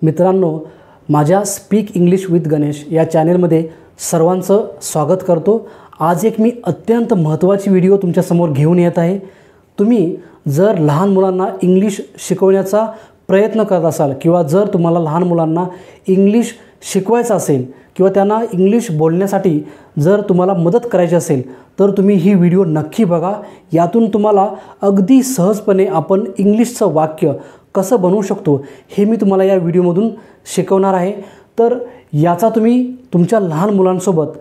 मित्रांनो, माझ्या speak English with Ganesh या चॅनलमध्ये सर्वांचं स्वागत करतो। आज एक मी अत्यंत महत्त्वाची व्हिडिओ तुमच्यासमोर घेऊन येत आहे। तुम्ही जर लहान मुलांना इंग्लिश शिकवण्याचा प्रयत्न करत असाल किंवा जर तुम्हाला लहान मुलांना इंग्लिश शिकवायचं असेल किंवा त्यांना इंग्लिश बोलण्यासाठी जर तुम्हाला मदत करायची असेल तर तुम्ही ही व्हिडिओ नक्की बघा। यातून तुम्हाला अगदी सहजपणे आपण इंग्लिशचं वाक्य कसं बनवू शकतो हे मी तुम्हाला या व्हिडिओमधून शिकवणार आहे। तर याचा तुम्ही तुमच्या लहान मुलांसोबत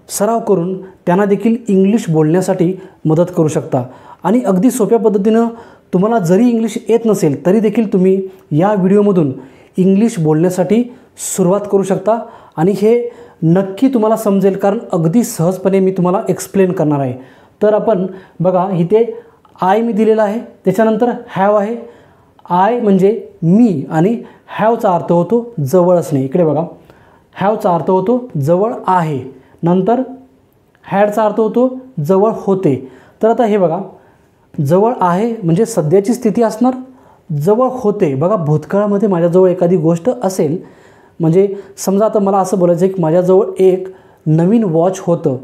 सराव करून त्यांना देखील इंग्लिश बोलण्यासाठी मदत करू शकता आणि अगदी सोप्या पद्धतीनं तुम्हाला जरी इंग्लिश येत नसेल तरी देखील तुम्ही या व्हिडिओमधून इंग्लिश बोलण्यासाठी सुरुवात करू शकता आणि हे नक्की तुम्हाला समजेल, कारण अगदी सहजपणे मी तुम्हाला एक्सप्लेन करणार आहे। तर आपण बघा, इथे आय मी दिलेला आहे, त्याच्यानंतर हॅव आहे। आय म्हणजे मी आणि हॅवचा अर्थ होतो जवळ असणे। इकडे बघा, हॅवचा अर्थ होतो जवळ आहे, नंतर हॅडचा अर्थ होतो जवळ होते। तर आता हे बघा, जवळ आहे म्हणजे सध्याची स्थिती असणार, जवळ होते बघा भूतकाळामध्ये माझ्याजवळ एखादी गोष्ट असेल, म्हणजे समजा आता मला असं बोलायचं आहे की माझ्याजवळ एक नवीन वॉच होतं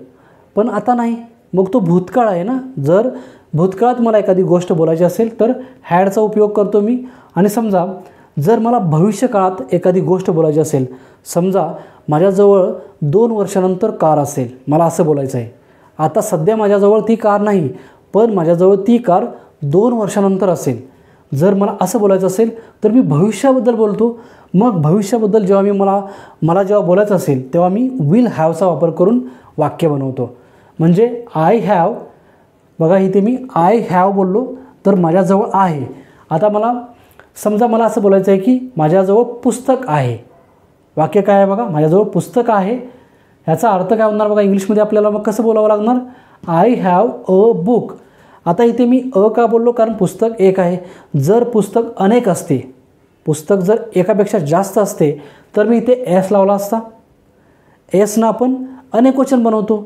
पण आता नाही, मग तो भूतकाळ आहे ना। जर भूतकाळात मला एखादी गोष्ट बोलायची असेल तर हॅडचा उपयोग करतो मी। आणि समजा जर मला भविष्यकाळात एखादी गोष्ट बोलायची असेल, समजा माझ्याजवळ 2 वर्षानंतर कार असेल, मला असं बोलायचं आहे। आता सध्या माझ्याजवळ ती कार नाही पण माझ्याजवळ ती कार 2 वर्षानंतर असेल। जर मला असं बोलायचं असेल तर मी भविष्याबद्दल बोलतो। मग भविष्याबद्दल जेव्हा मला जेव्हा बोलायचं असेल तेव्हा मी विल हॅवचा वापर करून वाक्य बनवतो। म्हणजे आय हॅव, बघा इथे मी आय हॅव बोललो तर माझ्याजवळ आहे। आता मला समजा मला असं बोलायचं आहे की माझ्याजवळ पुस्तक आहे, वाक्य काय आहे बघा, माझ्याजवळ पुस्तक आहे। ह्याचा अर्थ काय होणार बघा इंग्लिशमध्ये आपल्याला मग कसं बोलावं लागणार, आय हॅव अ बुक। आता इथे मी का बोललो, कारण पुस्तक एक आहे। जर पुस्तक अनेक असते, पुस्तक जर एकापेक्षा जास्त असते तर मी इथे एस लावला असता। एसनं आपण अनेकवचन बनवतो,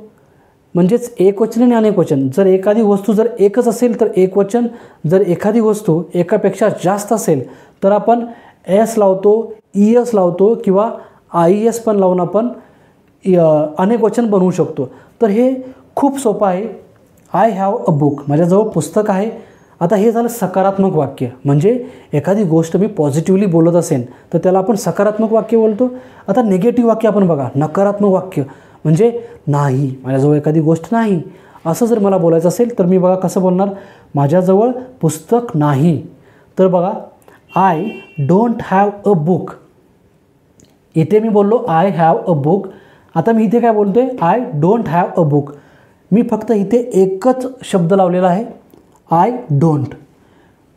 म्हणजेच एकवचन आणि अनेकवचन। जर एखादी वस्तू जर एकच असेल तर एकवचन, जर एखादी वस्तू एकापेक्षा जास्त असेल तर आपण एस लावतो, ईएस लावतो किंवा आयएस पण लावून आपण अनेकवचन बनवू शकतो। तर हे खूप सोपं आहे। आय हॅव अ बुक, माझ्याजवळ पुस्तक आहे। आता हे झालं सकारात्मक वाक्य, म्हणजे एखादी गोष्ट मी पॉझिटिव्हली बोलत असेल तर त्याला आपण सकारात्मक वाक्य बोलतो। आता निगेटिव्ह वाक्य आपण बघा, नकारात्मक वाक्य म्हणजे नाही, माझ्याजवळ एखादी गोष्ट नाही असं जर मला बोलायचं असेल तर मी बघा कसं बोलणार, माझ्याजवळ पुस्तक नाही। तर बघा, I don't have a book, इथे मी बोललो आय हॅव अ बुक। आता मी इथे काय बोलतो आहे, I don't have a book. मी फक्त इथे एकच शब्द लावलेला आहे, आय डोंट।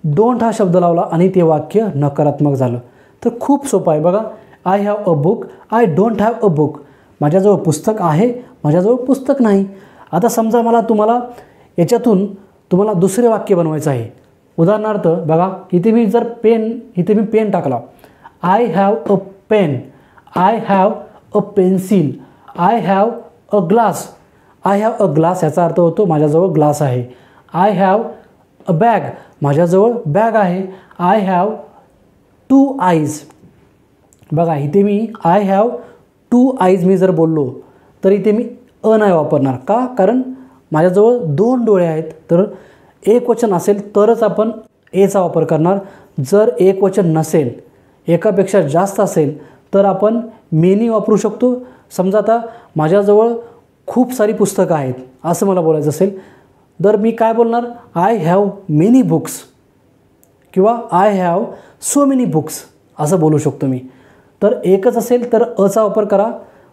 डोंट हा शब्द लावला आणि ते वाक्य नकारात्मक झालं। तर खूप सोपं आहे बघा, I have a book, I don't have a book. माझ्याजवळ पुस्तक आहे, माझ्याजवळ पुस्तक नाही। आता समजा तुम्हाला याच्यातून तुम्हाला दुसरे वाक्य बनवायचं आहे। उदाहरणार्थ बघा, इथे मी जर इथे मी पेन टाकला, I have a pen, I have a pencil, I have a glass. I have a glass याचा अर्थ होतो माझ्याजवळ ग्लास आहे। आय हॅव अ बॅग, माझ्याजवळ बॅग आहे। आय हॅव 2 आईज, बघा इथे मी आय हॅव 2 आईज मी जर बोललो तर इथे मी नाही वापरणार, का, कारण माझ्याजवळ 2 डोळे आहेत। तर एकवचन असेल तरच आपण एचा वापर करणार। जर एकवचन नसेल, एकापेक्षा जास्त असेल तर आपण मेनी वापरू शकतो। समजा आता माझ्याजवळ खूप सारी पुस्तकं आहेत असं मला बोलायचं असेल तर मी काय बोलणार, आय हॅव मेनी बुक्स किंवा I have so many books असं बोलू शकतो मी। तर एकच असेल तर अचा वापर करा,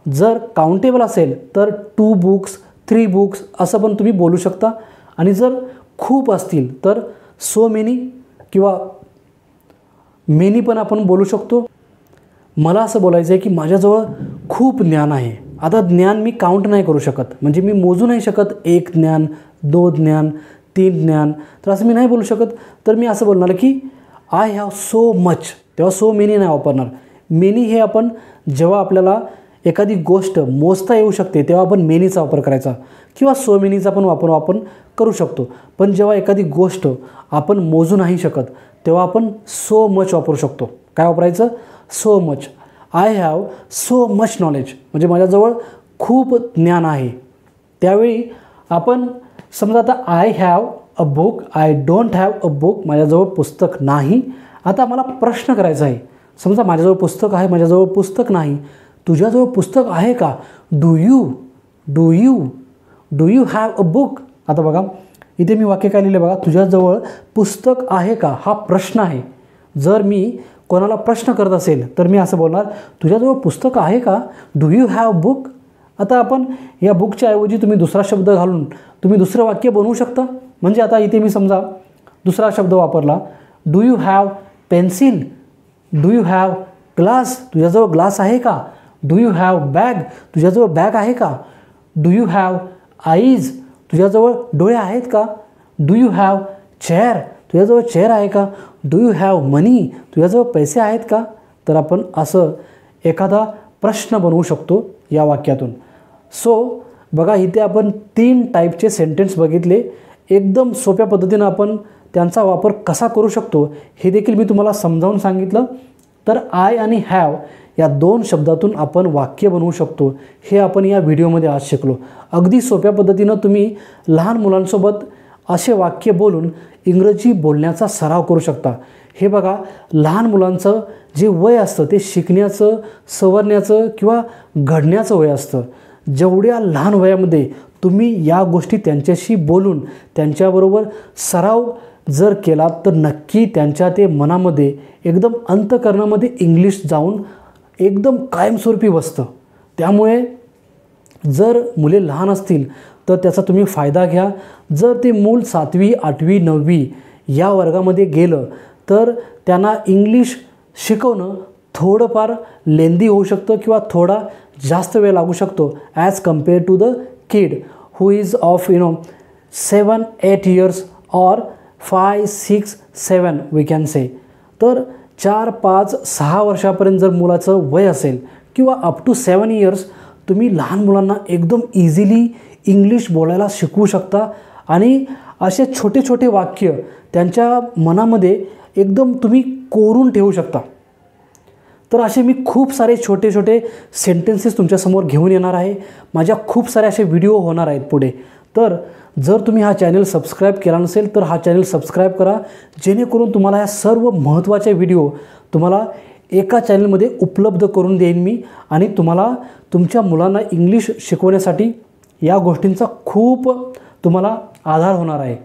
जर काउंटेबल असेल तर 2 बुक्स 3 बुक्स असं पण तुम्ही बोलू शकता। आणि जर खूप असतील तर सो मेनी किंवा मेनी पण आपण बोलू शकतो। मला असं बोलायचं आहे की माझ्याजवळ खूप ज्ञान आहे। आता ज्ञान मी काउंट नाही करू शकत, म्हणजे मी मोजू नाही शकत, 1 ज्ञान, 2 ज्ञान, 3 ज्ञान, तर असं मी नाही बोलू शकत। तर मी असं बोलणार की आय हॅव सो मच, तेव्हा सो मेनी नाही वापरणार। मेनी हे आपण जेव्हा आपल्याला एखादी गोष्ट मोजता येऊ शकते तेव्हा आपण मेनीचा वापर करायचा किंवा सो मेनीचा पण वापर आपण करू शकतो। पण जेव्हा एखादी गोष्ट आपण मोजू नाही शकत तेव्हा आपण सो मच वापरू शकतो। काय वापरायचं? So much. I have so much knowledge, म्हणजे माझ्याजवळ खूप ज्ञान आहे. त्यावेळी आपण समजा आता I have a book, I don't have a book, माझ्याजवळ पुस्तक नाही. आता मला प्रश्न करायचा आहे. समजा माझ्याजवळ पुस्तक आहे, माझ्याजवळ पुस्तक नाही. तुझ्याजवळ पुस्तक आहे का? Do you have a book? आता बघा इथे मी वाक्य काय लिहिलं बघा, तुझ्याजवळ पुस्तक आहे का? हा प्रश्न आहे. जर मी कोणाला प्रश्न करत असेल तर मी असं बोलणार, तुझ्याजवळ पुस्तक आहे का? Do you have book? आता आपण या बुकच्या ऐवजी तुम्ही दुसरा शब्द घालून तुम्ही दुसरं वाक्य बनवू शकता. म्हणजे आता इथे मी समजा दुसरा शब्द वापरला, do you have pencil? Do you have glass? तुझ्याजवळ ग्लास आहे का? Do you have bag? तुझ्याजवळ बॅग आहे का? Do you have eyes? तुझ्याजवळ डोळे आहेत का? Do you have chair? तुझ्याजवळ चेअर आहे का? डू यू हॅव मनी? तुझ्याजवळ पैसे आहेत का? तर आपण असं एखादा प्रश्न बनवू शकतो या वाक्यातून. सो बघा इथे आपण 3 टाईपचे सेंटेन्स बघितले. एकदम सोप्या पद्धतीनं आपण त्यांचा वापर कसा करू शकतो हे देखील मी तुम्हाला समजावून सांगितलं. तर आय आणि हॅव या 2 शब्दातून आपण वाक्य बनवू शकतो, हे आपण या व्हिडिओमध्ये आज शिकलो. अगदी सोप्या पद्धतीनं तुम्ही लहान मुलांसोबत असे वाक्य बोलून इंग्रजी बोलण्याचा सराव करू शकता. हे बघा लहान मुलांचं जे वय असतं ते शिकण्याचं, सवरण्याचं किंवा घडण्याचं वय असतं. जेवढ्या लहान वयामध्ये तुम्ही या गोष्टी त्यांच्याशी बोलून त्यांच्याबरोबर सराव जर केला तर नक्की त्यांच्या ते मनामध्ये एकदम अंतःकरणामध्ये इंग्लिश जाऊन एकदम कायमस्वरूपी बसतं. त्यामुळे जर मुले लहान असतील तर त्याचा तुम्ही फायदा घ्या. जर ते मूल 7वी, 8वी, 9वी या वर्गामध्ये गेलं तर त्यांना इंग्लिश शिकवणं थोडंफार लेंदी होऊ शकतं किंवा थोडा जास्त वेळ लागू शकतो as compare to the kid who is of 7, 8 years or 5, 6, 7 we can say. तर 4, 5, 6 वर्षापर्यंत जर मुलाचं वय असेल किंवा अप टू 7 years तुम्ही लहान मुलांना एकदम इझिली इंग्लिश बोलायला शिकवू शकता आणि असे छोटे छोटे वाक्य त्यांच्या मनामध्ये एकदम तुम्ही कोरून ठेवू शकता. तर असे मी खूप सारे छोटे छोटे सेंटेन्सेस तुमच्यासमोर घेऊन येणार आहे. माझ्या खूप सारे असे व्हिडिओ होणार आहेत पुढे. तर जर तुम्ही हा चॅनल सबस्क्राईब केला नसेल तर हा चॅनल सबस्क्राईब करा, जेणेकरून तुम्हाला या सर्व महत्त्वाचे व्हिडिओ तुम्हाला एका चॅनलमध्ये उपलब्ध करून देईन मी आणि तुम्हाला तुमच्या मुलांना इंग्लिश शिकवण्यासाठी या गोष्टींचा खूप तुम्हाला आधार होणार आहे.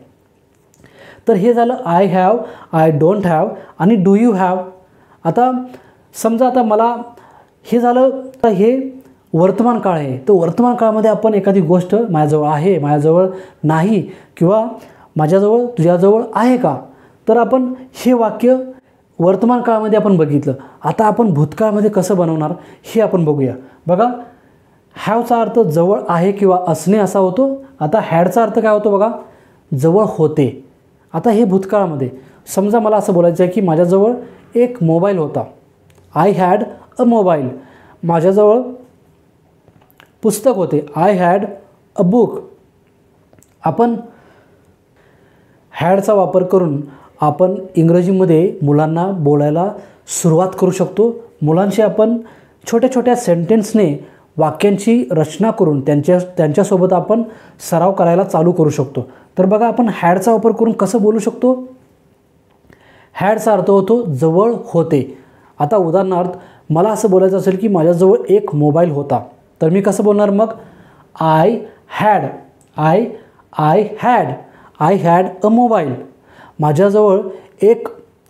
तर हे झालं I have, I don't have आणि डू यू हॅव. आता समजा आता मला हे झालं, तर हे वर्तमान काळ आहे. तर वर्तमान काळामध्ये आपण एखादी गोष्ट माझ्याजवळ आहे, माझ्याजवळ नाही किंवा माझ्याजवळ, तुझ्याजवळ आहे का? तर आपण हे वाक्य वर्तमान काळामध्ये आपण बघितलं. आता आपण भूतकाळामध्ये कसं बनवणार हे आपण बघूया. बघा हॅवचा अर्थ जवळ आहे किंवा असणे असा होतो. आता हॅडचा अर्थ काय होतो बघा, जवळ होते. आता हे भूतकाळामध्ये समजा मला असं बोलायचं आहे की माझ्याजवळ एक मोबाईल होता. I had a mobile. माझ्याजवळ पुस्तक होते. I had a book. आपण हॅडचा वापर करून आपण इंग्रजीमध्ये मुलांना बोलायला सुरुवात करू शकतो. मुलांशी आपण छोट्या छोट्या सेंटेन्सने वाक्यांची रचना करून त्यांच्यासोबत आपण सराव करायला चालू करू शकतो. तर बघा आपण हॅडचा वापर करून कसं बोलू शकतो. हॅडचा अर्थ होतो जवळ होते. आता उदाहरणार्थ मला असं बोलायचं असेल की माझ्याजवळ एक मोबाईल होता, तर मी कसं बोलणार मग, आय हॅड अ मोबाईल. माझ्याजवळ एक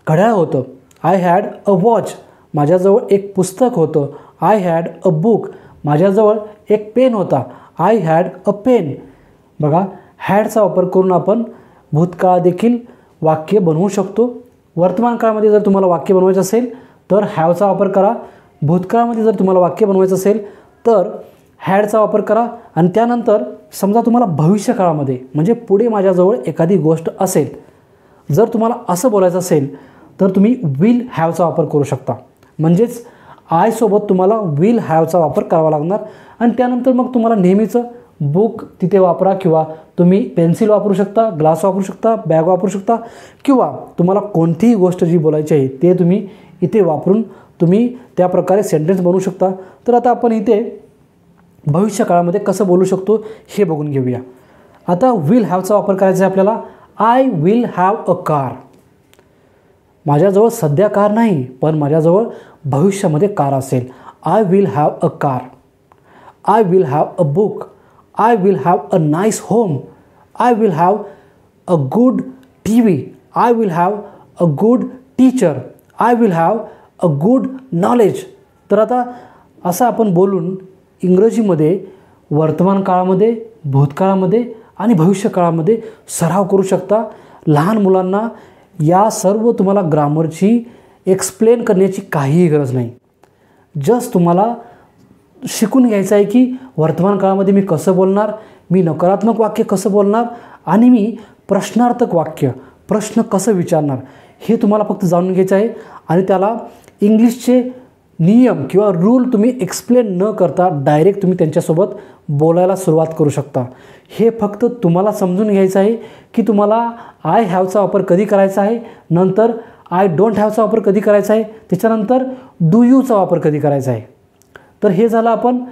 घड्याळ होतं. I had a watch. माझ्याजवळ एक पुस्तक होतं. I had a book. माझ्याजवळ एक पेन होता. I had a pen. बघा हॅडचा वापर करून आपण भूतकाळ देखील वाक्य बनवू शकतो. वर्तमान काळामध्ये जर तुम्हाला वाक्य बनवायचं असेल तर हॅवचा वापर करा. भूतकाळामध्ये जर तुम्हाला वाक्य बनवायचं असेल तर हॅडचा वापर करा. आणि त्यानंतर समजा तुम्हाला भविष्यकाळामध्ये म्हणजे पुढे माझ्याजवळ एखादी गोष्ट असेल, जर तुम्हाला असं बोलायचं असेल तर तुम्ही विल हॅवचा वापर करू शकता. म्हणजेच आयसोबत तुम्हाला विल हॅवचा वापर करावा लागणार. आणि त्यानंतर मग तुम्हाला नेहमीचं बुक तिथे वापरा किंवा तुम्ही पेन्सिल वापरू शकता, ग्लास वापरू शकता, बॅग वापरू शकता किंवा तुम्हाला कोणतीही गोष्ट जी बोलायची आहे ते तुम्ही इथे वापरून तुम्ही त्या प्रकारे सेंटेन्स बनवू शकता। तर आता आपण इथे भविष्यकाळामध्ये कसं बोलू शकतो हे बघून घेऊया। आता विल हॅवचा वापर करायचा आहे आपल्याला। I will have a car. माझ्याजवळ सध्या कार नाही, पण माझ्याजवळ भविष्यामध्ये कार असेल। I will have a car. I will have a book. I will have a nice home. I will have a good TV। I will have a good teacher. I will have a good knowledge. तर आता असं आपण बोलून इंग्रजीमध्ये वर्तमान काळामध्ये, भूतकाळामध्ये आणि भविष्यकाळामध्ये सराव करू शकता। लहान मुलांना या सर्व तुम्हाला ग्रामरची एक्सप्लेन करण्याची काहीही गरज नाही। जस्ट तुम्हाला शिकून घ्यायचं आहे की वर्तमान काळामध्ये मी कसं बोलणार, मी नकारात्मक वाक्य कसं बोलणार आणि मी प्रश्नार्थक वाक्य, प्रश्न कसं विचारणार हे तुम्हाला फक्त जाणून घ्यायचं आहे। आणि त्याला इंग्लिशचे नियम किंवा रूल तुम्ही एक्सप्लेन न करता डायरेक्ट तुम्ही त्यांच्यासोबत बोलायला सुरुवात करू शकता। हे फक्त तुम्हाला समजून घ्यायचं आहे की तुम्हाला आय हॅवचा वापर कधी करायचा आहे, नंतर आय डोंट हॅवचा वापर कधी करायचा आहे, त्याच्यानंतर डू यूचा वापर कधी करायचा आहे। तर हे झालं आपण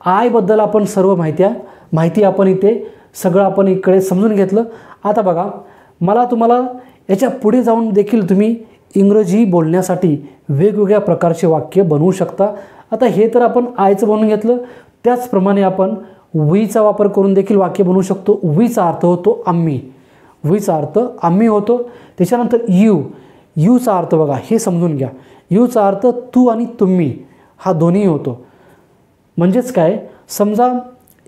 आयबद्दल आपण सर्व माहिती आपण इथे सगळं आपण इकडे समजून घेतलं। आता बघा, मला तुम्हाला याच्या पुढे जाऊन देखील तुम्ही इंग्रजी बोलण्यासाठी वेगवेगळ्या प्रकारचे वाक्य बनवू शकता। आता हे तर आपण आयचं बनवून घेतलं, त्याचप्रमाणे आपण वीचा वापर करून देखील वाक्य बनवू शकतो। वीचा अर्थ होतो आम्ही, वीचा अर्थ आम्ही होतो। त्याच्यानंतर यूचा अर्थ बघा, हे समजून घ्या। यूचा अर्थ तू आणि तुम्ही हा दोन्ही होतो। म्हणजेच काय, समजा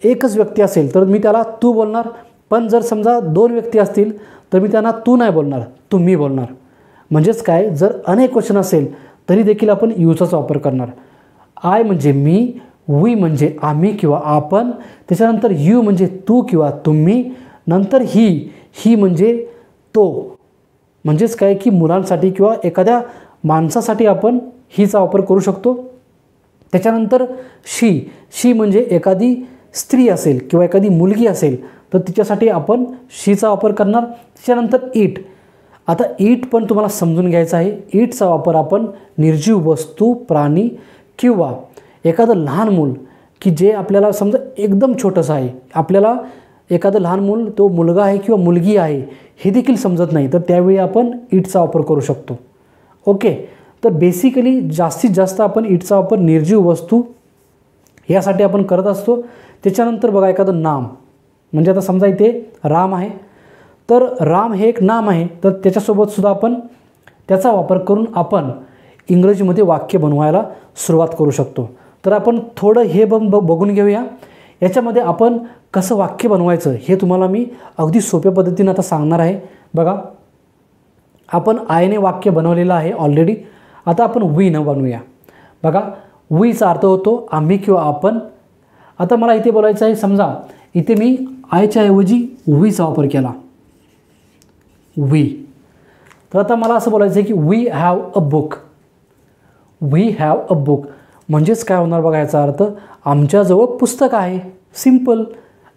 एकच व्यक्ती असेल तर मी त्याला तू बोलणार, पण जर समजा दोन व्यक्ती असतील तर मी त्यांना तू नाही बोलणार, तुम्ही बोलणार। म्हणजेच काय, जर अनेक वचन असेल तरी देखील आपण यूचाच वापर करणार। आय म्हणजे मी, वी म्हणजे आम्ही किंवा आपण, त्याच्यानंतर यू म्हणजे तू किंवा तुम्ही, नंतर ही म्हणजे तो। म्हणजेच काय की मुलांसाठी किंवा एखाद्या माणसासाठी आपण हीचा वापर करू शकतो। त्याच्यानंतर शी म्हणजे एखादी स्त्री असेल किंवा एखादी मुलगी असेल तर तिच्यासाठी आपण शीचा वापर करणार। त्याच्यानंतर इट। आता इट पण तुम्हाला समजून घ्यायचं आहे। इटचा वापर आपण निर्जीव वस्तू, प्राणी किंवा एखादं लहान मूल की जे आपल्याला समजा एकदम छोटंसं आहे, आपल्याला एखादं लहान मूल, तो मुलगा आहे किंवा मुलगी आहे हे देखील समजत नाही, तर त्यावेळी आपण इटचा वापर करू शकतो। ओके, तर बेसिकली जास्तीत जास्त आपण इटचा वापर निर्जीव वस्तू यासाठी आपण करत असतो। त्याच्यानंतर बघा, एखादं नाम, म्हणजे आता समजा इथे राम आहे, तर राम हे एक नाम आहे, तर त्याच्यासोबतसुद्धा आपण त्याचा वापर करून आपण इंग्रजीमध्ये वाक्य बनवायला सुरुवात करू शकतो। तर आपण थोडं हे बघून घेऊया। याच्यामध्ये आपण कसं वाक्य बनवायचं हे तुम्हाला मी अगदी सोप्या पद्धतीने आता सांगणार आहे। बघा, आपण आयने वाक्य बनवलेलं आहे ऑलरेडी। आता आपण वीनं बनवूया। बघा, वीचा अर्थ होतो आम्ही किंवा आपण। आता मला इथे बोलायचं आहे, समजा इथे मी आयच्या ऐवजी वीचा वापर केला, वी। तर आता मला असं बोलायचं आहे की we have a book. We have a book म्हणजेच काय होणार बघा, याचा अर्थ आमच्याजवळ पुस्तक आहे। सिम्पल,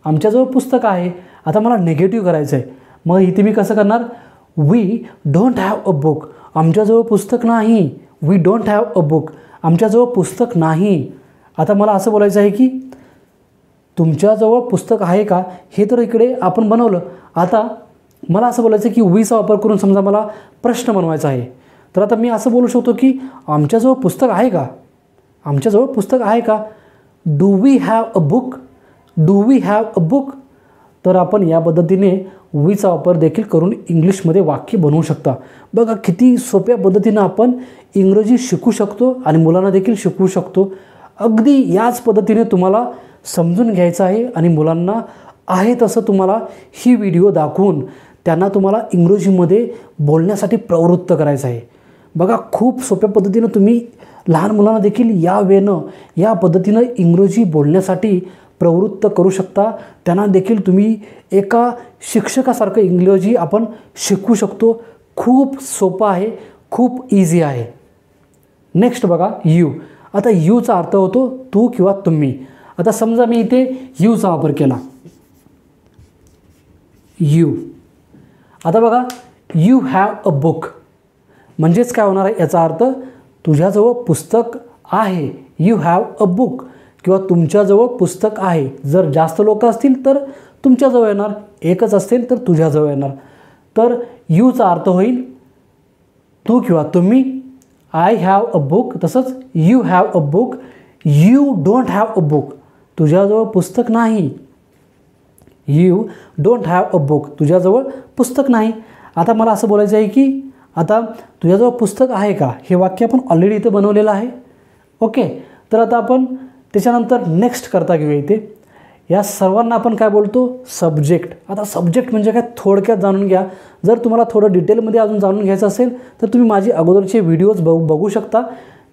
आमच्याजवळ पुस्तक आहे। आता मला निगेटिव्ह करायचं आहे, मग इथे मी कसं करणार, we don't have a book. आमच्याजवळ पुस्तक नाही, we don't have a book, आमच्याजवळ पुस्तक नाही। आता मला असं बोलायचं आहे की तुमच्याजवळ पुस्तक आहे का, हे तर इकडे आपण बनवलं। आता मला असं बोलायचं की वीचा वापर करून समजा मला प्रश्न बनवायचा आहे, तर आता मी असं बोलू शकतो की आमच्याजवळ पुस्तक आहे का, आमच्याजवळ पुस्तक आहे का। Do we have a book, do we have a book. तर आपण या पद्धतीने वीचा वापर देखील करून इंग्लिशमध्ये वाक्य बनवू शकता। बघा किती सोप्या पद्धतीनं आपण इंग्रजी शिकू शकतो आणि मुलांना देखील शिकवू शकतो। अगदी याच पद्धतीने तुम्हाला समजून घ्यायचं आहे आणि मुलांना आहे तसं तुम्हाला ही व्हिडिओ दाखवून त्यांना तुम्हाला इंग्रजीमध्ये बोलण्यासाठी प्रवृत्त करायचं आहे। बघा, खूप सोप्या पद्धतीनं तुम्ही लहान मुलांना देखील या वेनं, या पद्धतीनं इंग्रजी बोलण्यासाठी प्रवृत्त करू शकता। त्यांना देखील तुम्ही एका शिक्षकासारखं इंग्रजी आपण शिकवू शकतो। खूप सोपं आहे, खूप इझी आहे। नेक्स्ट बघा, यू। आता यूचा अर्थ होतो तू किंवा तुम्ही। आता समजा मी इथे यूचा वापर केला, यू। आता बघा, यू हॅव अ बुक म्हणजेच काय होणार आहे, याचा अर्थ तुझ्याजवळ पुस्तक आहे, यू हॅव अ बुक, किंवा तुमच्याजवळ पुस्तक आहे. जर जास्त लोक असतील तर तुमच्याजवळ येणार, एकच असतील तर तुझ्याजवळ येणार. तर यूचा अर्थ होईल तू किंवा तुम्ही. आय हॅव अ बुक, तसंच you have a book, you don't have a book, तुझ्याजवळ पुस्तक नाही. You don't have a book, तुझ्याजवळ पुस्तक नाही. आता मला असं बोलायचं आहे की आता तुझ्याजवळ पुस्तक आहे का, हे वाक्य आपण ऑलरेडी इथे बनवलेलं आहे. ओके, तर आता आपण त्याच्यानंतर नेक्स्ट करता घेऊया. इथे या सर्वांना आपण काय बोलतो, सब्जेक्ट. आता सब्जेक्ट म्हणजे काय थोडक्यात जाणून घ्या. जर तुम्हाला थोडं डिटेलमध्ये अजून जाणून घ्यायचं असेल तर तुम्ही माझी अगोदरचे व्हिडिओज बघू शकता,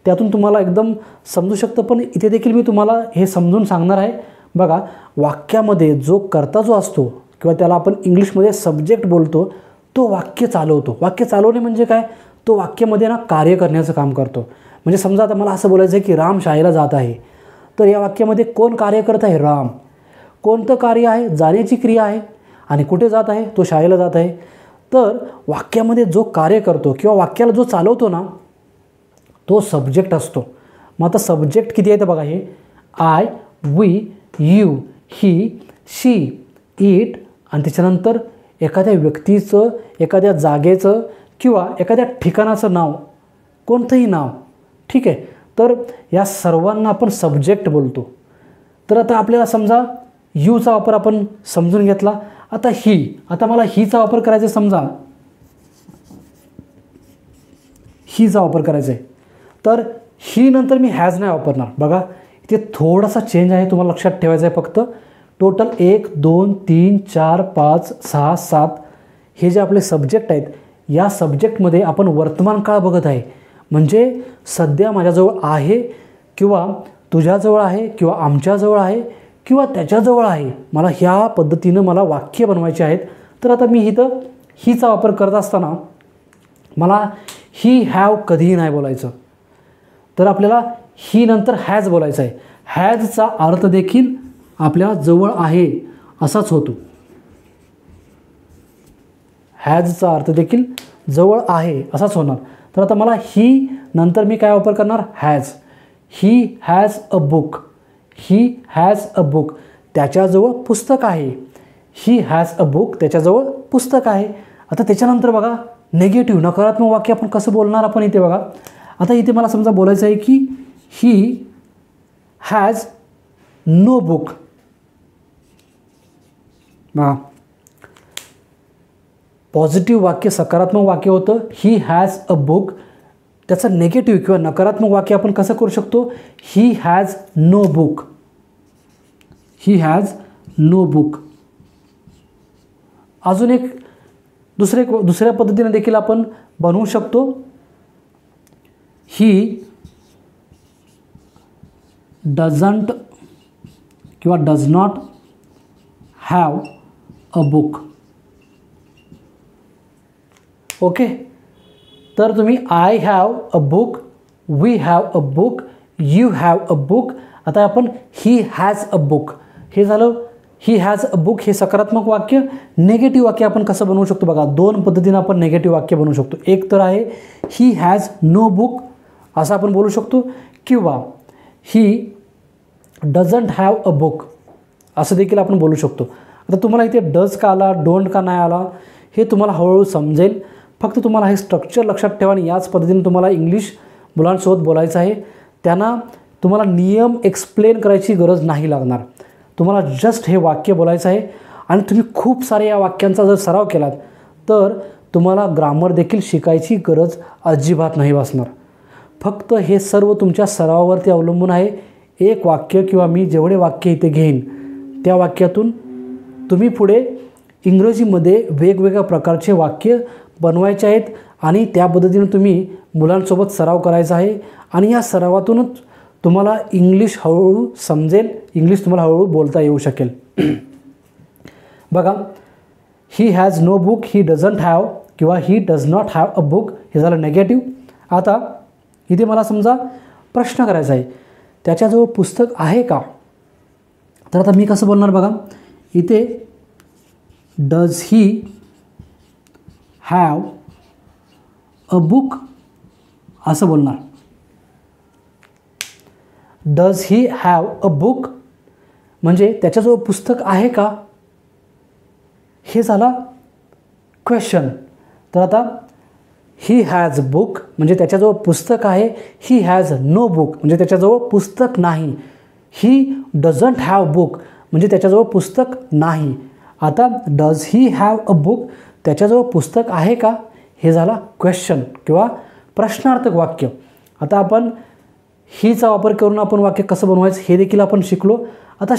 त्यातून तुम्हाला एकदम समजू शकतं. पण इथे देखील मी तुम्हाला हे समजून सांगणार आहे. बघा, वाक्यामध्ये जो कर्ता जो असतो किंवा त्याला आपण इंग्लिशमध्ये सब्जेक्ट बोलतो, तो वाक्य चालवतो. वाक्य चालवणे म्हणजे काय, तो वाक्यामध्ये ना कार्य करण्याचं काम करतो. म्हणजे समजा आता मला असं बोलायचं आहे की राम शाळेला जात आहे, तर या वाक्यामध्ये कोण कार्य करत आहे, राम. कोणतं कार्य आहे, जाण्याची क्रिया आहे, आणि कुठे जात आहे, तो शाळेला जात आहे. तर वाक्यामध्ये जो कार्य करतो किंवा वाक्याला जो चालवतो ना, तो सब्जेक्ट असतो. मग आता सब्जेक्ट किती आहे तर बघा, हे I, we, you, he, she, it, आणि त्याच्यानंतर एखाद्या व्यक्तीचं, एखाद्या जागेचं किंवा एखाद्या ठिकाणाचं नाव, कोणतंही नाव. ठीक आहे, तर या सर्वांना आपण सब्जेक्ट बोलतो. तर आता आपल्याला समजा यूचा वापर आपण समजून घेतला. आता ही, आता मला हीचा वापर करायचा आहे. समजा हीचा वापर करायचा आहे, तर ही नंतर मी हॅज नाही वापरणार. बघा, इथे थोडासा चेंज आहे, तुम्हाला लक्षात ठेवायचं आहे. फक्त टोटल 1 2 3 4 5 6 7 हे जे आपले सब्जेक्ट आहेत, या सब्जेक्टमध्ये आपण वर्तमान काळ बघत आहे. म्हणजे सध्या माझ्याजवळ आहे, किंवा तुझ्याजवळ आहे, किंवा आमच्याजवळ आहे, किंवा त्याच्याजवळ आहे. मला ह्या पद्धतीनं मला वाक्य बनवायचे आहेत. तर आता मी इथं हीचा वापर करत असताना मला ही हॅव कधीही नाही बोलायचं, तर आपल्याला ही नंतर हॅज बोलायचं आहे. हॅजचा अर्थ देखील आपल्या जवळ आहे असाच होतो. हॅजचा अर्थ देखील जवळ आहे असाच होणार. तर आता मला ही नंतर मी काय वापर करणार, has. He has a book, he has a book, त्याच्याजवळ पुस्तक आहे. ही हॅज अ बुक, त्याच्याजवळ पुस्तक आहे. आता त्याच्यानंतर बघा, नेगेटिव्ह नकारात्मक वाक्य आपण कसं बोलणार. आपण इथे बघा, आता इथे मला समजा बोलायचं आहे की ही हॅज नो बुक. बघा, पॉझिटिव्ह वाक्य, सकारात्मक वाक्य होतं ही हॅज अ बुक. त्याचं नेगेटिव्ह किंवा नकारात्मक वाक्य आपण कसं करू शकतो, he has no book, he has no book. अजून एक दुसऱ्या पद्धतीने देखील आपण बनवू शकतो. ही डझंट किंवा does not have a book. Okay, तर तुम्ही I have a book, we have a book, you have a book. आता आपण ही हॅज अ बुक, हे झालं ही हॅज अ बुक, हे सकारात्मक वाक्य. नेगेटिव्ह वाक्य आपण कसं बनवू शकतो बघा, दोन पद्धतीनं आपण नेगेटिव्ह वाक्य बनवू शकतो. एक तर आहे ही हॅज नो बुक असं आपण बोलू शकतो, किंवा ही डझंट हॅव अ बुक असं देखील आपण बोलू शकतो. आता तुम्हाला इथे डज का आला, डोंट का नाही आला, हे तुम्हाला हळूहळू समजेल. फक्त तुम्हाला हे स्ट्रक्चर लक्षात ठेवा आणि याच पद्धतीने तुम्हाला इंग्लिश मुलांसोबत बोलायचं आहे. त्यांना तुम्हाला नियम एक्सप्लेन करायची गरज नाही लागणार. तुम्हाला जस्ट हे वाक्य बोलायचं आहे, आणि तुम्ही खूप सारे या वाक्यांचा जर सराव केलात तर तुम्हाला ग्रामर देखील शिकायची गरज अजिबात नाही भासणार. फक्त हे सर्व तुमच्या सरावावरती अवलंबून आहे. एक वाक्य किंवा मी जेवढे वाक्य इथे घेईन त्या वाक्यातून तुम्ही पुढे इंग्रजीमध्ये वेगवेगळ्या प्रकारचे वाक्य बनवायचे आहेत, आणि त्या पद्धतीने तुम्ही मुलांसोबत सराव करायचा आहे. आणि या सरावातूनच तुम्हाला इंग्लिश हळूहळू समजेल, इंग्लिश तुम्हाला हळूहळू बोलता येऊ शकेल. बघा, he has no book, he doesn't have किंवा he does not have a book, हे झालं नेगेटिव्ह. आता इथे मला समजा प्रश्न करायचा आहे, त्याच्याजवळ पुस्तक आहे का. तर आता मी कसं बोलणार बघा, इथे does he have a book असं बोलणार. Does he have a book म्हणजे त्याच्याजवळ पुस्तक आहे का, हे झाला क्वेश्चन. तर आता ही हॅज बुक म्हणजे त्याच्याजवळ पुस्तक आहे, ही हॅज नो बुक म्हणजे त्याच्याजवळ पुस्तक नाही, ही डझंट हॅव बुक म्हणजे त्याच्याजवळ पुस्तक नाही. आता does he have a book त्याच्याजवळ पुस्तक आहे का, हे झाला क्वेश्चन किंवा प्रश्नार्थक वाक्य. आता आपण हीचा वापर करून आपण वाक्य कसं बनवायचं हे देखील आपण शिकलो. आता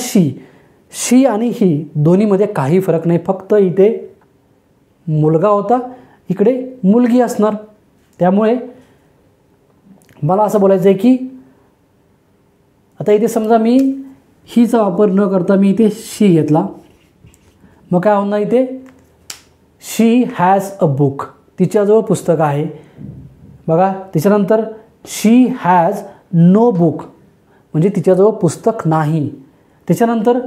शी आणि ही दोन्हीमध्ये काही फरक नाही, फक्त इथे मुलगा होता, इकडे मुलगी असणार. त्यामुळे मला असं बोलायचं आहे की आता इथे समजा मी हीचा वापर न करता मी इथे शी घेतला, मग काय होणार इथे शी हॅज अ बुक तिच्याजवळ पुस्तक आहे. बघा त्याच्यानंतर शी हॅज नो बुक म्हणजे तिच्याजवळ पुस्तक नाही. त्याच्यानंतर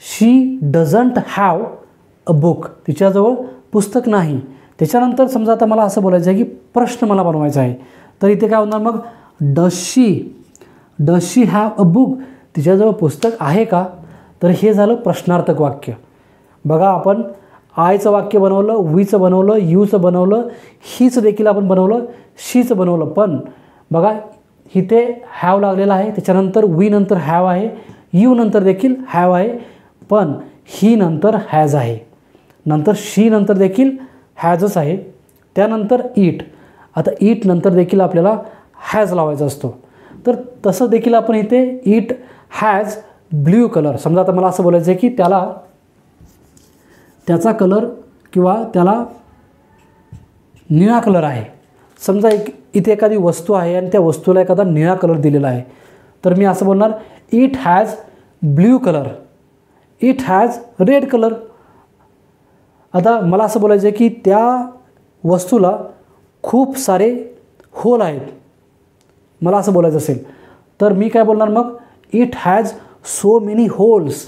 शी डझंट हॅव अ बुक तिच्याजवळ पुस्तक नाही. त्याच्यानंतर समजा आता मला असं बोलायचं आहे की प्रश्न मला बनवायचा आहे, तर इथे काय होणार मग does she have a book तिच्याजवळ पुस्तक आहे का, तर हे झालं प्रश्नार्थक वाक्य. बघा आपण आयचं वाक्य बनवलं, वीचं बनवलं, यूचं बनवलं, हीचं देखील आपण बनवलं, शीचं बनवलं. पण बघा इथे हॅव लागलेला आहे, त्याच्यानंतर वी नंतर हॅव आहे, यू नंतर देखील हॅव आहे, पण ही नंतर हॅज आहे, नंतर शी नंतर देखील हॅजच आहे, त्यानंतर इट. आता इट नंतर देखील आपल्याला हॅज लावायचा असतो. तर तसं देखील आपण इथे इट हॅज ब्ल्यू कलर समजा आता मला असं बोलायचं आहे की त्याचा कलर किंवा त्याला निळा कलर आहे. समजा इथे एखादी वस्तू आहे आणि त्या वस्तूला एखादा निळा कलर दिलेला आहे, तर मी असं बोलणार it has blue colour, it has red colour. आता मला असं बोलायचं आहे की त्या वस्तूला खूप सारे होल आहेत, मला असं बोलायचं असेल तर मी काय बोलणार मग it has so many holes,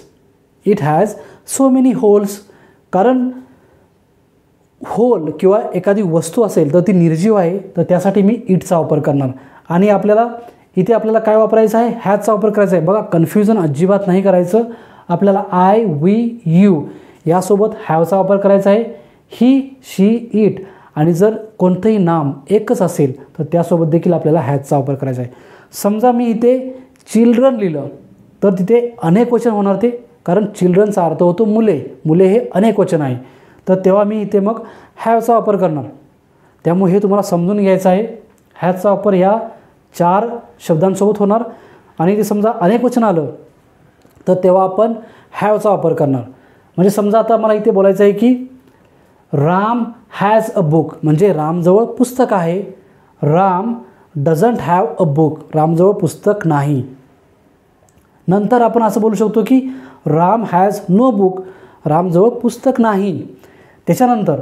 it has so many holes. कारण होल किंवा एखादी वस्तू असेल तर ती निर्जीव आहे, तर त्यासाठी मी इटचा वापर करणार. आणि इथे आपल्याला काय वापरायचं आहे, हॅजचा वापर करायचा आहे. बघा कन्फ्युजन अजिबात नाही करायचं, आपल्याला आय वी यू यासोबत हॅवचा वापर करायचा आहे. ही शी इट आणि जर कोणतंही नाम एकच असेल तर त्यासोबत देखील आपल्याला हॅजचा वापर करायचा आहे. समजा मी इथे चिल्ड्रन लिहिलं तर तिथे अनेक वचन होणार ते, कारण चिल्ड्रनचा अर्थ होतो मुले, मुले हे अनेक वचन आहे, तर तेव्हा मी इथे मग हॅवचा वापर करणार. त्यामुळे हे तुम्हाला समजून घ्यायचं आहे. हॅजचा वापर ह्या 4 शब्दांसोबत होणार आणि ते समजा अनेक वचन आलं तर तेव्हा आपण हॅवचा वापर करणार. म्हणजे समजा आता मला इथे बोलायचं आहे की राम हॅज अ बुक म्हणजे रामजवळ पुस्तक आहे, Ram doesn't have a book रामजवळ पुस्तक नाही. नंतर आपण असं बोलू शकतो की राम हॅज नो बुक रामजवळ पुस्तक नाही. त्याच्यानंतर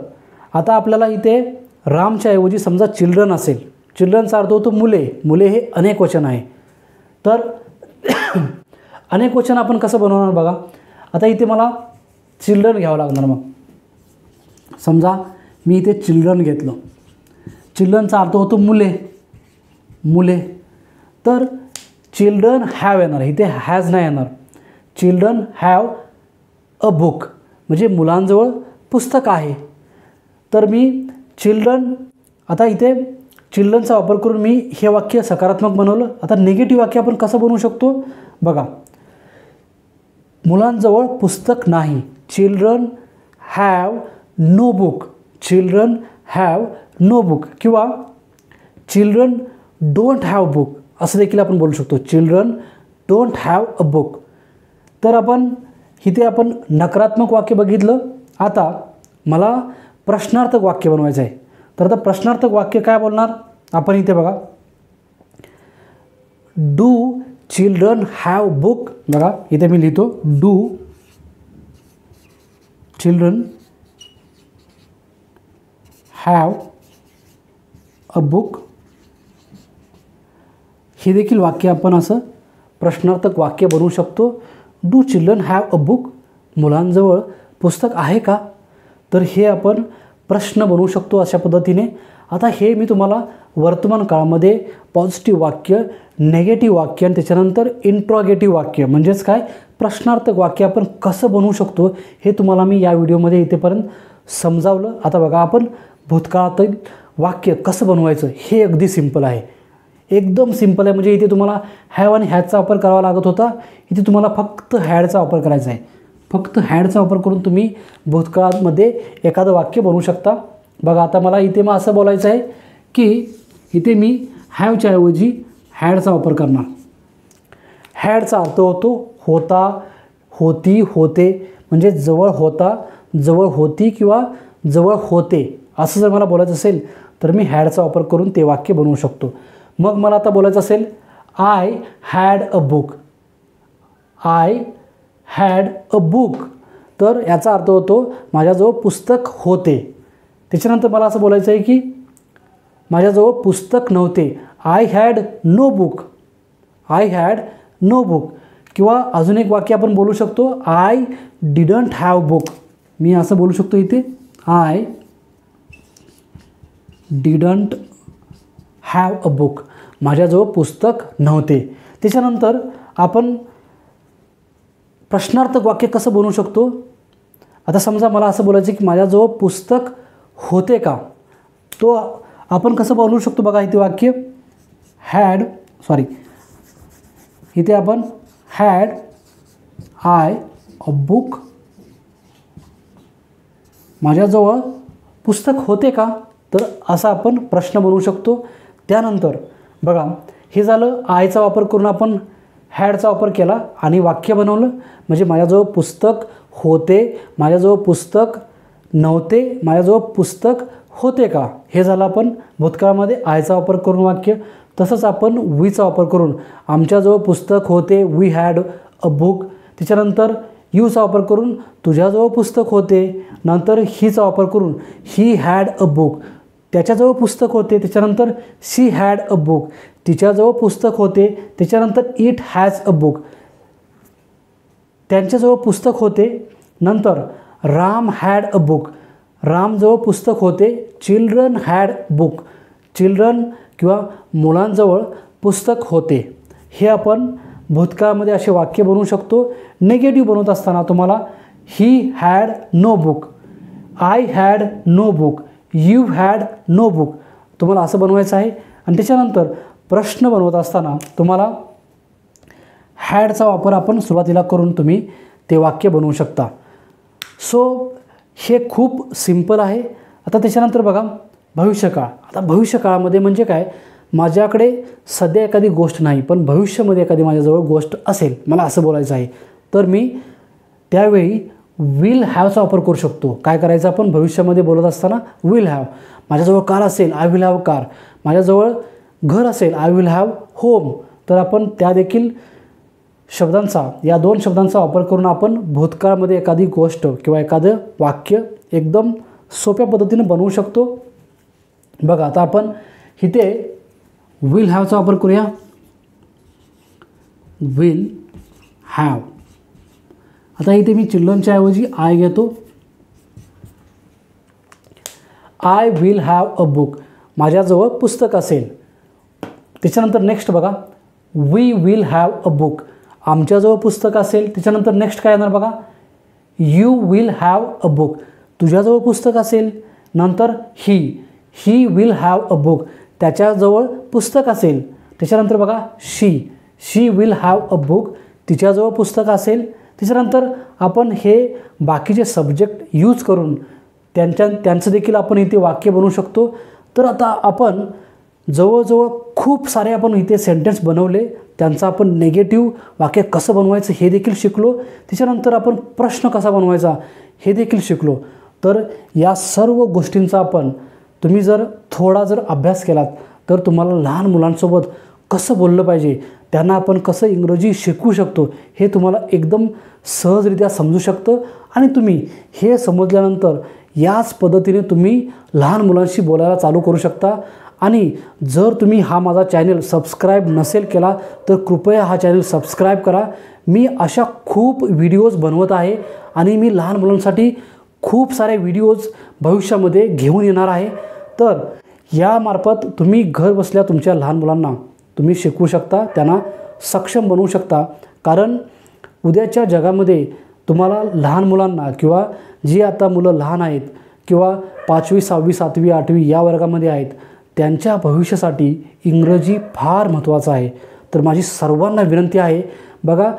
आता आपल्याला इथे रामच्या ऐवजी समजा चिल्ड्रन असेल, चिल्ड्रनचा अर्थ होतो मुले, मुले हे अनेक वचन आहे, तर अनेक वचन आपण कसं बनवणार बघा. आता इथे मला चिल्ड्रन घ्यावं लागणार. मग समजा मी इथे चिल्ड्रन घेतलं, चिल्ड्रनचा अर्थ होतो मुले, मुले, तर चिल्ड्रन हॅव येणार, इथे हॅज नाही येणार. चिल्ड्रन हॅव अ बुक म्हणजे मुलांजवळ पुस्तक आहे. तर मी चिल्ड्रन आता इथे चिल्ड्रनचा वापर करून मी हे वाक्य सकारात्मक बनवलं. आता निगेटिव्ह वाक्य आपण कसं बनवू शकतो बघा. मुलांजवळ पुस्तक नाही, children have no book, children have no book, किंवा चिल्ड्रन डोंट हॅव बुक असं देखील आपण बोलू शकतो, children don't have a book. तर इथे आपण नकारात्मक वाक्य बघितलं. आता मला प्रश्नार्थक वाक्य बनवायचं आहे. तर आता प्रश्नार्थक वाक्य काय बोलणार आपण इथे बघा. डू चिल्ड्रन हॅव बुक, बघा इथे मी लिहितो do children have a book. हे देखील वाक्य आपण असं प्रश्नार्थक वाक्य बनवू शकतो. Do children have a book मुलांजवळ पुस्तक आहे का, तर हे आपण प्रश्न बनवू शकतो अशा पद्धतीने. आता हे मी तुम्हाला वर्तमान काळामध्ये पॉझिटिव्ह वाक्य, नेगेटिव्ह वाक्य आणि त्याच्यानंतर इंट्रॉगेटिव्ह वाक्य म्हणजेच काय प्रश्नार्थक वाक्य आपण कसं बनवू शकतो हे तुम्हाला मी या व्हिडिओमध्ये इथेपर्यंत समजावलं. आता बघा, आपण भूतकाळातील वाक्य कसं बनवायचं हे अगदी सिंपल आहे, एकदम सिंपल आहे. म्हणजे इथे तुम्हाला हॅव आणि हॅजचा वापर करावा लागत होता, इथे तुम्हाला फक्त हॅडचा वापर करायचा आहे. फक्त हॅडचा वापर करून तुम्ही भूतकाळामध्ये एखादं वाक्य बनवू शकता. बघा, आता मला इथे मग असं बोलायचं आहे की इथे मी हॅवच्या ऐवजी हॅडचा वापर करणार. हॅडचा अर्थ होतो होता, होती, होते. म्हणजे जवळ होता, जवळ होती किंवा जवळ होते असं जर मला बोलायचं असेल तर मी हॅडचा वापर करून ते वाक्य बनवू शकतो. मग मला आता बोलायचं असेल I had a book. I had a book, तर याचा अर्थ होतो माझ्याजवळ पुस्तक होते. त्याच्यानंतर मला असं बोलायचं आहे की माझ्याजवळ पुस्तक नव्हते. I had no book. I had no book. किंवा अजून एक वाक्य आपण बोलू शकतो आय डिडंट हॅव बुक. मी असं बोलू शकतो इथे I didn't have a book. माझ्याजवळ पुस्तक नव्हते. त्याच्यानंतर आपण प्रश्नार्थक वाक्य कसं बनवू शकतो. आता समजा मला असं बोलायचं की माझ्याजवळ पुस्तक होते का, तो आपण कसं बनवू शकतो. बघा इथे वाक्य इथे आपण हॅड आय अ बुक. माझ्याजवळ पुस्तक होते का, तर असा आपण प्रश्न बनवू शकतो. त्यानंतर बघा, हे झालं आयचा वापर करून आपण हॅडचा वापर केला आणि वाक्य बनवलं. म्हणजे माझ्याजवळ पुस्तक होते, माझ्याजवळ पुस्तक नव्हते, माझ्याजवळ पुस्तक होते का, हे झालं आपण भूतकाळामध्ये आयचा वापर करून वाक्य. तसंच आपण वीचा वापर करून आमच्याजवळ पुस्तक होते, वी हॅड अ बुक. त्याच्यानंतर यूचा वापर करून तुझ्याजवळ पुस्तक होते. नंतर हीचा वापर करून ही हॅड अ बुक. त्याच्याजवळ पुस्तक होते. त्याच्यानंतर शी हॅड अ बुक. तिच्याजवळ पुस्तक होते. त्याच्यानंतर इट हॅज अ बुक. त्यांच्याजवळ पुस्तक होते. नंतर राम हॅड अ बुक. रामजवळ पुस्तक होते. Children had book. चिल्ड्रन किंवा मुलांजवळ पुस्तक होते. हे आपण भूतकाळामध्ये असे वाक्य बनवू शकतो. नेगेटिव्ह बनवत असताना तुम्हाला he had no book, I had no book, you had no book तुम्हाला असं बनवायचं आहे. आणि त्याच्यानंतर प्रश्न बनवत असताना तुम्हाला हॅडचा वापर आपण सुरुवातीला करून तुम्ही ते वाक्य बनवू शकता. सो हे खूप सिंपल आहे. आता त्याच्यानंतर बघा भविष्यकाळ. आता भविष्यकाळामध्ये म्हणजे काय, माझ्याकडे सध्या एखादी गोष्ट नाही पण भविष्यामध्ये एखादी माझ्याजवळ गोष्ट असेल, मला असं बोलायचं आहे, तर मी त्यावेळी विल हॅवचा वापर करू शकतो. काय करायचं आपण भविष्यामध्ये बोलत असताना विल हॅव. माझ्याजवळ कार असेल आय विल हॅव कार. माझ्याजवळ घर असेल आय विल हॅव होम. तर आपण त्या देखील शब्दांचा, या दोन शब्दांचा वापर करून आपण भूतकाळामध्ये एखादी गोष्ट किंवा एखादं वाक्य एकदम सोप्या पद्धतीने बनवू शकतो. बघा, आता आपण इथे विल हॅवचा वापर करूया. Will have. आता इथे मी चिल्ड्रनच्या ऐवजी आय घेतो. I will have a book. माझ्याजवळ पुस्तक असेल. त्याच्यानंतर नेक्स्ट बघा, we will have a book. आमच्याजवळ पुस्तक असेल. त्याच्यानंतर नेक्स्ट काय येणार बघा, you will have a book. तुझ्याजवळ पुस्तक असेल. नंतर he will have a book. त्याच्याजवळ पुस्तक असेल. त्याच्यानंतर बघा she will have a book. तिच्याजवळ पुस्तक असेल. त्याच्यानंतर आपण हे बाकीचे सब्जेक्ट यूज करून त्यांचं देखील आपण इथे वाक्य बनवू शकतो. तर आता आपण जवळजवळ खूप सारे आपण इथे सेंटेन्स बनवले. त्यांचं आपण नेगेटिव्ह वाक्य कसं बनवायचं हे देखील शिकलो. त्याच्यानंतर आपण प्रश्न कसा बनवायचा हे देखील शिकलो. तर या सर्व गोष्टींचा आपण तुम्ही जर थोडा अभ्यास केलात तर तुम्हाला लहान मुलांसोबत कसं बोललं पाहिजे, त्यांना आपण कसं इंग्रजी शिकवू शकतो हे तुम्हाला एकदम सहजरित्या समजू शकतं. आणि तुम्ही हे समजल्यानंतर याच पद्धतीने तुम्ही लहान मुलांशी बोलायला चालू करू शकता. आणि जर तुम्ही हा माझा चॅनल सबस्क्राईब नसेल केला तर कृपया हा चॅनल सबस्क्राईब करा. मी अशा खूप व्हिडिओज बनवत आहे आणि मी लहान मुलांसाठी खूप सारे व्हिडिओज भविष्यामध्ये घेऊन येणार आहे. तर यामार्फत तुम्ही घर बसल्या तुमच्या लहान मुलांना तुम्ही शिकवू शकता, त्यांना सक्षम बनवू शकता. कारण उद्याच्या जगामध्ये तुम्हाला लहान मुलांना किंवा जी आता मुलं लहान आहेत किंवा 5वी 6वी 7वी 8वी या वर्गामध्ये आहेत, त्यांच्या भविष्यासाठी इंग्रजी फार महत्त्वाचं आहे. तर माझी सर्वांना विनंती आहे, बघा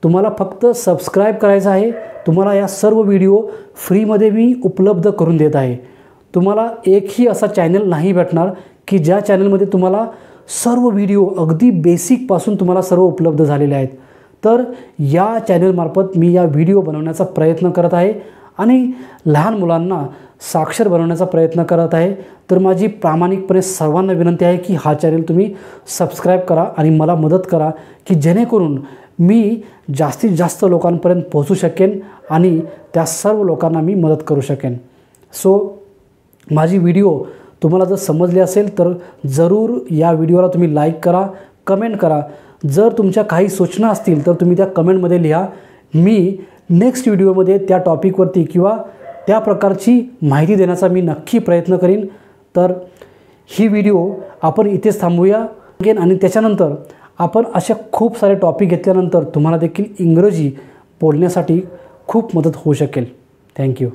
तुम्हाला फक्त सबस्क्राईब करायचं आहे. तुम्हाला या सर्व व्हिडिओ फ्रीमध्ये मी उपलब्ध करून देत आहे. तुम्हाला एकही असा चॅनल नाही भेटणार की ज्या चॅनलमध्ये तुम्हाला सर्व व्हिडिओ अगदी बेसिकपासून तुम्हाला सर्व उपलब्ध झालेले आहेत. तर या चॅनलमार्फत मी या व्हिडिओ बनवण्याचा प्रयत्न करत आहे आणि लहान मुलांना साक्षर बनवण्याचा प्रयत्न करत आहे. तर माझी प्रामाणिकपणे सर्वांना विनंती आहे की हा चॅनल तुम्ही सबस्क्राईब करा आणि मला मदत करा की जेणेकरून मी जास्तीत जास्त लोकांपर्यंत पोहोचू शकेन आणि त्या सर्व लोकांना मी मदत करू शकेन. सो माझी व्हिडिओ तुम्हाला जर समजली असेल तर जरूर या व्हिडिओला तुम्ही लाईक करा, कमेंट करा. जर तुमच्या काही सूचना असतील तर तुम्ही त्या कमेंटमध्ये लिहा. मी नेक्स्ट व्हिडिओमध्ये त्या टॉपिकवरती किंवा त्या प्रकारची माहिती देण्याचा मी नक्की प्रयत्न करीन. तर ही व्हिडिओ आपण इथेच थांबूया आणि त्याच्यानंतर आपण अशा खूप सारे टॉपिक घेतल्यानंतर तुम्हाला देखील इंग्रजी बोलण्यासाठी खूप मदत होऊ शकेल. थँक्यू.